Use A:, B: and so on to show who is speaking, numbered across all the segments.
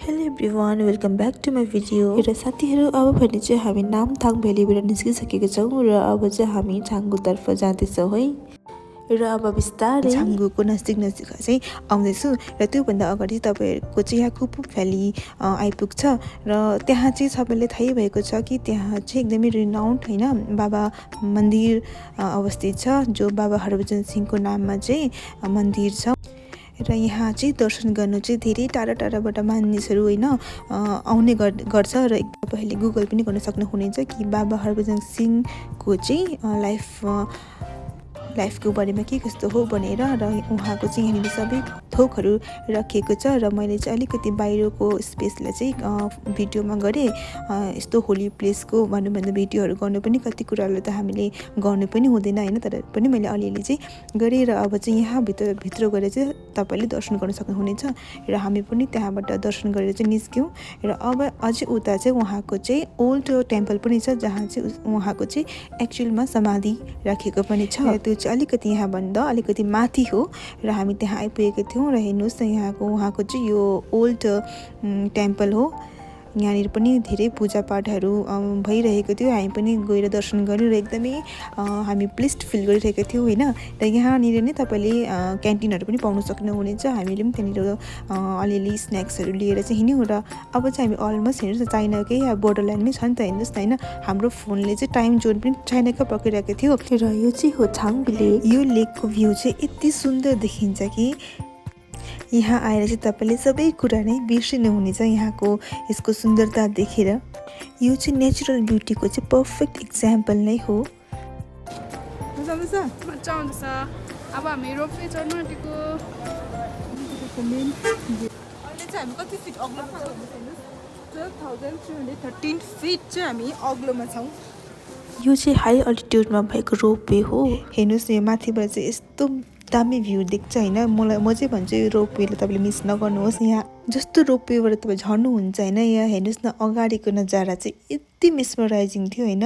A: Hello everyone, welcome back to my video. र साथीहरू, अब भने चाहिँ हामी नामथाङ भ्यालीबाट निस्किसकेका छौँ र अब चाहिँ हामी छाङ्गुतर्फ जाँदैछौँ है। र अब बिस्तारै छाङ्गुको नजिक चाहिँ आउँदैछु र त्योभन्दा अगाडि तपाईँहरूको चाहिँ यहाँ कुपु भ्याली आइपुग्छ र त्यहाँ चाहिँ सबैले थाहै भएको छ कि त्यहाँ चाहिँ एकदमै रिनाउन्ड होइन बाबा मन्दिर अवस्थित छ, जो बाबा हरभजन सिंहको नाममा चाहिँ मन्दिर छ। र यहाँ चाहिँ दर्शन गर्नु चाहिँ धेरै टाढा टाढाबाट मानिसहरू होइन आउने गर्छ र तपाईँहरूले गुगल पनि गर्न सक्नुहुनेछ कि बाबा हरभजन सिंहको चाहिँ लाइफको बारेमा के कस्तो हो भनेर। र उहाँको चाहिँ यहाँनिर सबै थोकहरू राखिएको छ र मैले चाहिँ अलिकति बाहिरको स्पेसलाई चाहिँ भिडियोमा गरेँ। यस्तो होली प्लेसको भनौँ भन्दा भिडियोहरू गर्नु पनि कति कुराहरू त हामीले गर्नु पनि हुँदैन होइन, तर पनि मैले अलिअलि चाहिँ गरेँ। र अब चाहिँ यहाँ भित्र गएर चाहिँ तपाईँले दर्शन गर्न सक्नुहुनेछ र हामी पनि त्यहाँबाट दर्शन गरेर चाहिँ निस्क्यौँ। र अब अझै उता चाहिँ उहाँको चाहिँ ओल्ड टेम्पल पनि छ, जहाँ चाहिँ उहाँको चाहिँ एक्चुअलमा समाधि राखिएको पनि छ। त्यो चाहिँ अलिकति यहाँभन्दा अलिकति माथि हो र हामी त्यहाँ आइपुगेको थियौँ। र हेर्नुहोस् न उहाँको चाहिँ यो ओल्ड टेम्पल हो। यहाँनिर पनि धेरै पूजापाठहरू भइरहेको थियो। हामी पनि गएर दर्शन गऱ्यौँ र एकदमै हामी ब्लेस्ड फिल गरिरहेको थियौँ होइन। र यहाँनिर नै तपाईँले क्यान्टिनहरू पनि पाउन सक्नुहुनेछ। हामीले पनि त्यहाँनिर अलिअलि स्न्याक्सहरू लिएर चाहिँ हिँड्यौँ। र अब चाहिँ हामी अलमोस्ट हेर्नुहोस् न चाइनाकै बोर्डर लाइनमै छ नि त, हेर्नुहोस् न होइन। हाम्रो फोनले चाहिँ टाइम जोन पनि चाइनाकै पक्रिरहेको थियो। र यो चाहिँ हो छाङ लेक। यो लेकको भ्यू चाहिँ यति सुन्दर देखिन्छ कि यहाँ आएर चाहिँ तपाईँले सबै कुरा नै बिर्सिनुहुनेछ यहाँको यसको सुन्दरता देखेर। यो चाहिँ नेचुरल ब्युटीको चाहिँ पर्फेक्ट इक्जाम्पल नै हो।
B: मजा आउँदैछ। अब हामी रोपवे चढ्नु आँटेको। अहिले चाहिँ हामी कति फिट अग्लोमा छौँ? 12,313 फिट चाहिँ हामी अग्लोमा छौँ।
A: यो चाहिँ हाई अल्टिट्युडमा भएको रोपवे हो। हेर्नुहोस् न, यो माथिबाट चाहिँ यस्तो दामी भ्यू देख्छ होइन। म चाहिँ भन्छु यो रोपवेले तपाईँले मिस नगर्नुहोस्। यहाँ जस्तो रोपवेबाट तपाईँ झर्नुहुन्छ होइन, यहाँ हेर्नुहोस् न अगाडिको नजारा चाहिँ यति मेस्मराइजिङ थियो होइन।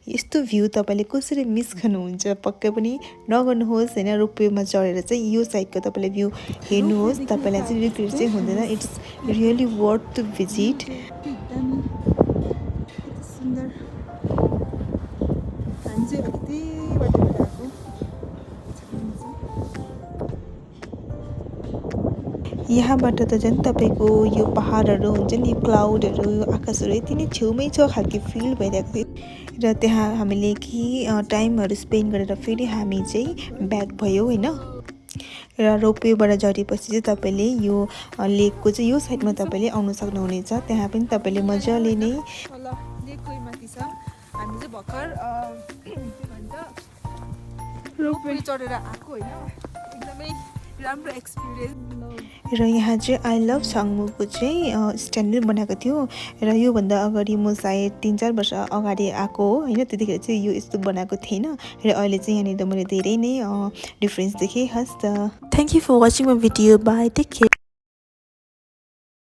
A: यस्तो भ्यू तपाईँले कसरी मिस गर्नुहुन्छ, पक्कै पनि नगर्नुहोस् होइन। रोपवेमा चढेर चाहिँ यो साइडको तपाईँले भ्यू हेर्नुहोस्, तपाईँलाई चाहिँ रिग्रेट चाहिँ हुँदैन। It's really worth to visit.
B: सुन्दर
A: यहाँबाट त झन् तपाईँको यो पहाडहरू हुन्छ नि, क्लाउडहरू, आकाशहरू यति नै छेउमै छ खालको फिल भइरहेको थियो। र त्यहाँ हामीले टाइमहरू स्पेन्ड गरेर फेरि हामी चाहिँ ब्याक भयो होइन। र रोपवेबाट झरेपछि चाहिँ तपाईँले यो लेकको चाहिँ यो साइडमा तपाईँले आउन सक्नुहुनेछ। त्यहाँ पनि तपाईँले मजाले नै
B: लेककै माथि छ। हामी चाहिँ भर्खर रोपवे चढेर आएको होइन। एकदमै राम्रो एक्सपिरियन्स।
A: र यहाँ चाहिँ आई लभ छाङ्गुको चाहिँ स्ट्यान्डर्ड बनाएको थियो। र योभन्दा अगाडि म सायद 3-4 वर्ष अगाडि आएको हो होइन, त्यतिखेर चाहिँ यो यस्तो बनाएको थिएन। र अहिले चाहिँ यहाँनिर मैले धेरै नै डिफ्रेन्स देखेँ। हस् त, thank you for watching my video. Bye, take care.